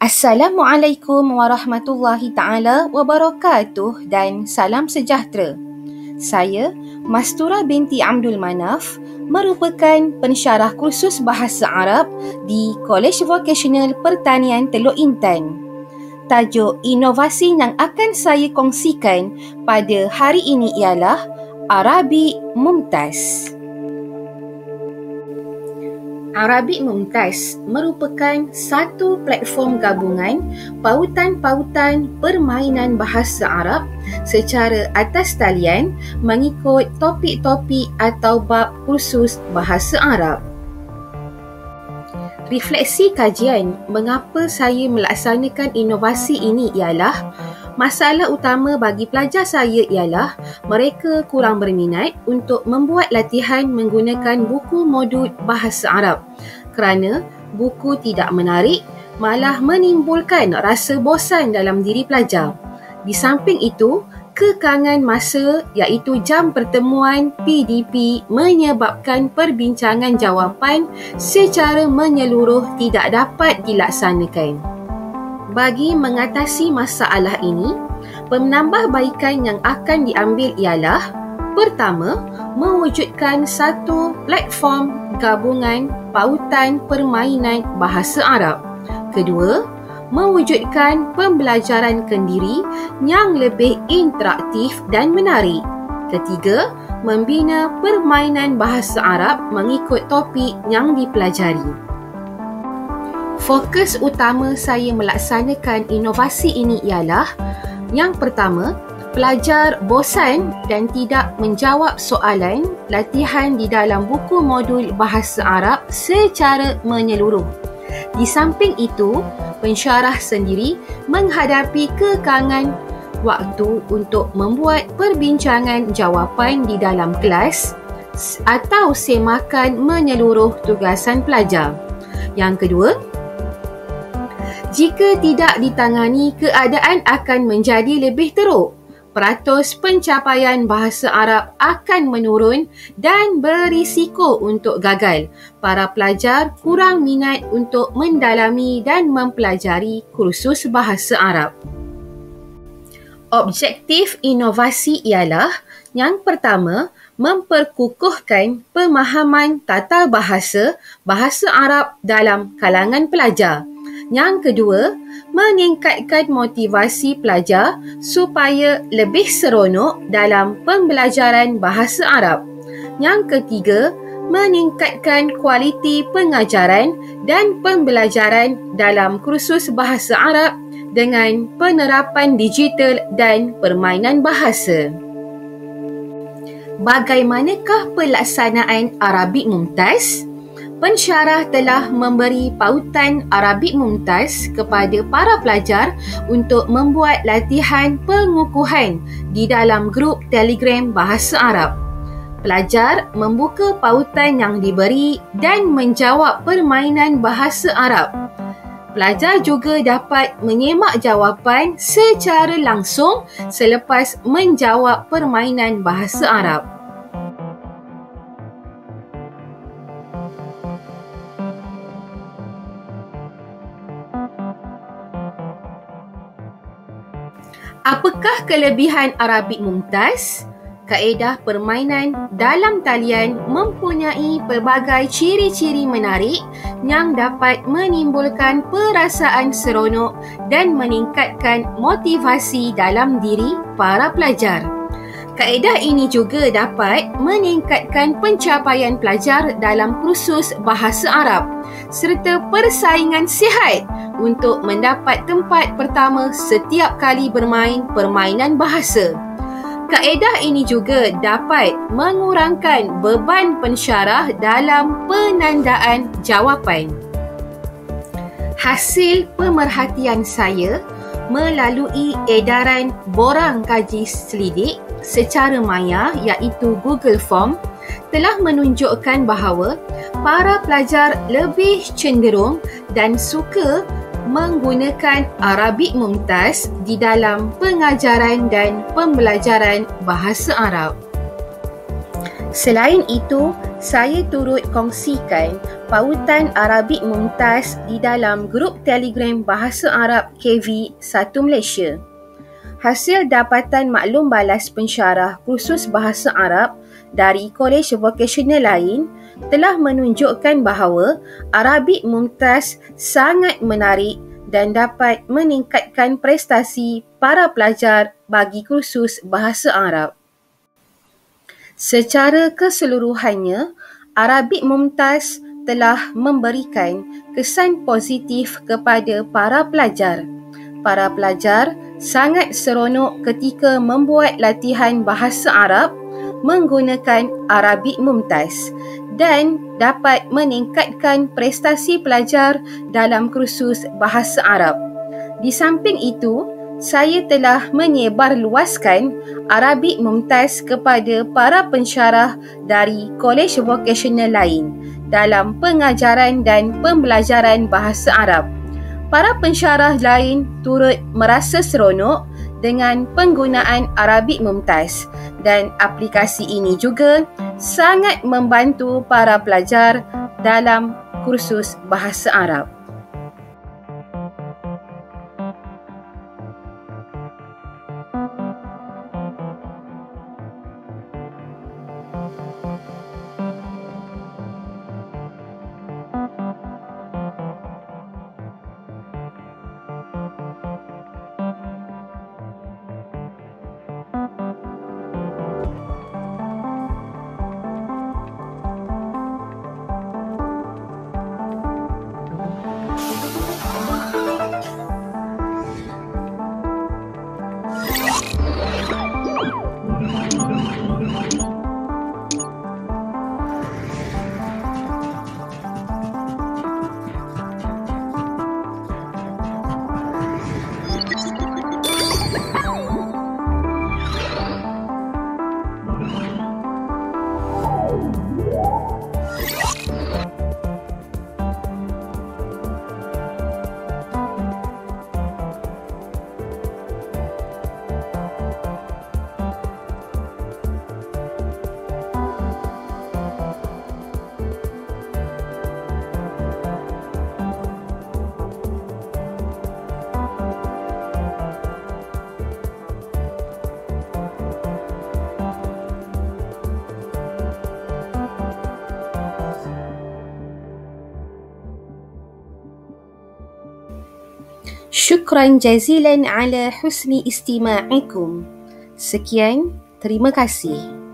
Assalamualaikum warahmatullahi taala wabarakatuh dan salam sejahtera. Saya Mastura binti Abdul Manaf merupakan pensyarah kursus Bahasa Arab di Kolej Vokasional Pertanian Teluk Intan. Tajuk inovasi yang akan saya kongsikan pada hari ini ialah Arabic Mumtaz. Arabic Mumtaz merupakan satu platform gabungan pautan-pautan permainan bahasa Arab secara atas talian mengikut topik-topik atau bab kursus bahasa Arab. Refleksi kajian mengapa saya melaksanakan inovasi ini ialah masalah utama bagi pelajar saya ialah mereka kurang berminat untuk membuat latihan menggunakan buku modul bahasa Arab kerana buku tidak menarik, malah menimbulkan rasa bosan dalam diri pelajar. Di samping itu, kekangan masa iaitu jam pertemuan PDP menyebabkan perbincangan jawapan secara menyeluruh tidak dapat dilaksanakan. Bagi mengatasi masalah ini, penambahbaikan yang akan diambil ialah: pertama, mewujudkan satu platform gabungan pautan permainan bahasa Arab. Kedua, mewujudkan pembelajaran kendiri yang lebih interaktif dan menarik. Ketiga, membina permainan bahasa Arab mengikut topik yang dipelajari. Fokus utama saya melaksanakan inovasi ini ialah: yang pertama, pelajar bosan dan tidak menjawab soalan latihan di dalam buku modul bahasa Arab secara menyeluruh. Di samping itu, pensyarah sendiri menghadapi kekangan waktu untuk membuat perbincangan jawapan di dalam kelas atau semakan menyeluruh tugasan pelajar. Yang kedua, jika tidak ditangani, keadaan akan menjadi lebih teruk. Peratus pencapaian bahasa Arab akan menurun dan berisiko untuk gagal. Para pelajar kurang minat untuk mendalami dan mempelajari kursus bahasa Arab. Objektif inovasi ialah: yang pertama, memperkukuhkan pemahaman tata bahasa Arab dalam kalangan pelajar. Yang kedua, meningkatkan motivasi pelajar supaya lebih seronok dalam pembelajaran bahasa Arab. Yang ketiga, meningkatkan kualiti pengajaran dan pembelajaran dalam kursus bahasa Arab dengan penerapan digital dan permainan bahasa. Bagaimanakah pelaksanaan Arabic Mumtaz? Pensyarah telah memberi pautan Arabic Mumtaz kepada para pelajar untuk membuat latihan pengukuhan di dalam grup Telegram Bahasa Arab. Pelajar membuka pautan yang diberi dan menjawab permainan bahasa Arab. Pelajar juga dapat menyemak jawapan secara langsung selepas menjawab permainan bahasa Arab. Apakah kelebihan Arabic Mumtaz? Kaedah permainan dalam talian mempunyai pelbagai ciri-ciri menarik yang dapat menimbulkan perasaan seronok dan meningkatkan motivasi dalam diri para pelajar. Kaedah ini juga dapat meningkatkan pencapaian pelajar dalam kursus bahasa Arab serta persaingan sihat untuk mendapat tempat pertama setiap kali bermain permainan bahasa. Kaedah ini juga dapat mengurangkan beban pensyarah dalam penandaan jawapan. Hasil pemerhatian saya melalui edaran borang kaji selidik secara maya iaitu Google Form telah menunjukkan bahawa para pelajar lebih cenderung dan suka menggunakan Arabic Mumtaz di dalam pengajaran dan pembelajaran bahasa Arab. Selain itu, Saya turut kongsikan pautan Arabik Mumtaz di dalam grup Telegram Bahasa Arab KV1 Malaysia. Hasil dapatan maklum balas pensyarah kursus Bahasa Arab dari kolej vokasional lain telah menunjukkan bahawa Arabik Mumtaz sangat menarik dan dapat meningkatkan prestasi para pelajar bagi kursus Bahasa Arab. Secara keseluruhannya, Arabik Mumtaz telah memberikan kesan positif kepada para pelajar. Para pelajar sangat seronok ketika membuat latihan Bahasa Arab menggunakan Arabik Mumtaz dan dapat meningkatkan prestasi pelajar dalam kursus Bahasa Arab. Di samping itu, saya telah menyebarluaskan Arabik Mumtaz kepada para pensyarah dari kolej vokasional lain dalam pengajaran dan pembelajaran Bahasa Arab. Para pensyarah lain turut merasa seronok dengan penggunaan Arabik Mumtaz dan aplikasi ini juga sangat membantu para pelajar dalam kursus Bahasa Arab. Syukran jazilan ala husni istima'ikum. Sekian, terima kasih.